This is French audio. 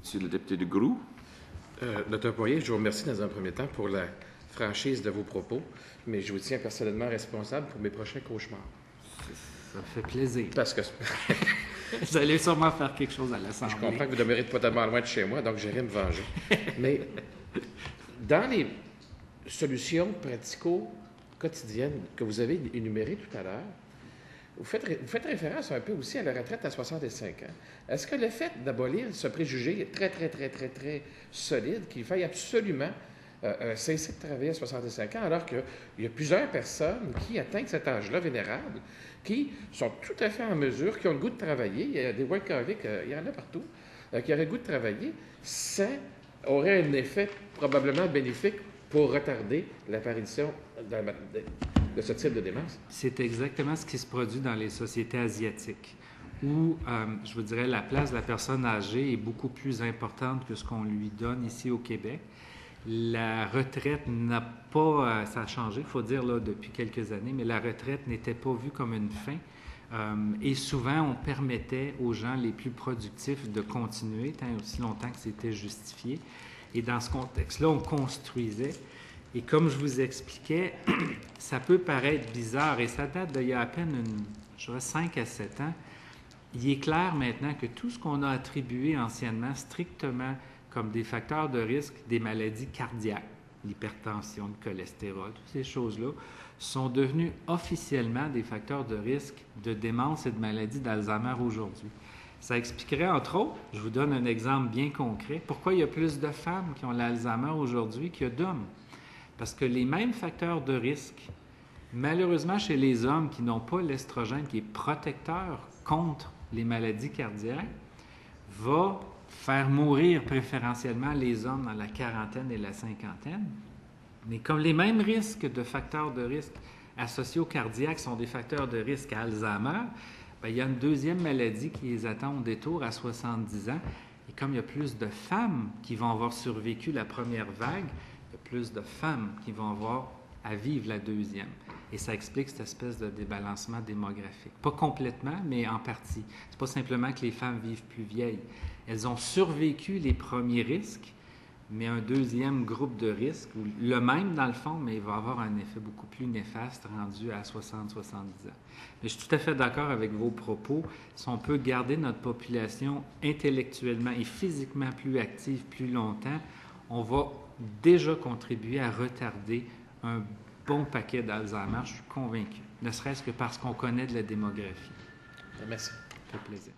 Monsieur le député de Groux. Dr. Poirier, je vous remercie dans un premier temps pour la franchise de vos propos, mais je vous tiens personnellement responsable pour mes prochains cauchemars. Ça fait plaisir. Parce que Vous allez sûrement faire quelque chose à je l'Assemblée. comprends que vous demeurez pas tellement loin de chez moi, donc j'irai me venger. Mais dans les solutions pratico-quotidiennes que vous avez énumérées tout à l'heure, vous faites référence un peu aussi à la retraite à 65 ans. Est-ce que le fait d'abolir ce préjugé très, très, très, très, très solide qu'il faille absolument cesser de travailler à 65 ans, alors qu'il y a plusieurs personnes qui atteignent cet âge-là vénérable, qui sont tout à fait en mesure, qui ont le goût de travailler, il y a des workaholics, il y en a partout, qui auraient le goût de travailler, ça aurait un effet probablement bénéfique pour retarder l'apparition de ce type de démence? C'est exactement ce qui se produit dans les sociétés asiatiques, où, je vous dirais, la place de la personne âgée est beaucoup plus importante que ce qu'on lui donne ici au Québec. La retraite n'a pas, ça a changé, il faut dire, là, depuis quelques années, mais la retraite n'était pas vue comme une fin. Et souvent, on permettait aux gens les plus productifs de continuer tant aussi longtemps que c'était justifié. Et dans ce contexte-là, on construisait. Et comme je vous expliquais, ça peut paraître bizarre, et ça date d'il y a à peine, je dirais, 5 à 7 ans. Il est clair maintenant que tout ce qu'on a attribué anciennement strictement comme des facteurs de risque des maladies cardiaques, l'hypertension, le cholestérol, toutes ces choses-là, sont devenus officiellement des facteurs de risque de démence et de maladie d'Alzheimer aujourd'hui. Ça expliquerait, entre autres, je vous donne un exemple bien concret, pourquoi il y a plus de femmes qui ont l'Alzheimer aujourd'hui qu'il y a d'hommes. Parce que les mêmes facteurs de risque, malheureusement chez les hommes qui n'ont pas l'estrogène qui est protecteur contre les maladies cardiaques, va faire mourir préférentiellement les hommes dans la quarantaine et la cinquantaine. Mais comme les mêmes risques de facteurs de risque associés au cardiaque sont des facteurs de risque à Alzheimer, bien, il y a une deuxième maladie qui les attend au détour à 70 ans. Et comme il y a plus de femmes qui vont avoir survécu la première vague, il y a plus de femmes qui vont avoir à vivre la deuxième. Et ça explique cette espèce de débalancement démographique. Pas complètement, mais en partie. C'est pas simplement que les femmes vivent plus vieilles. Elles ont survécu les premiers risques, mais un deuxième groupe de risques, ou le même dans le fond, mais il va avoir un effet beaucoup plus néfaste rendu à 60-70 ans. Mais je suis tout à fait d'accord avec vos propos. Si on peut garder notre population intellectuellement et physiquement plus active plus longtemps, on va déjà contribuer à retarder un bon paquet d'Alzheimer, je suis convaincu. Ne serait-ce que parce qu'on connaît de la démographie. Merci. Ça fait plaisir.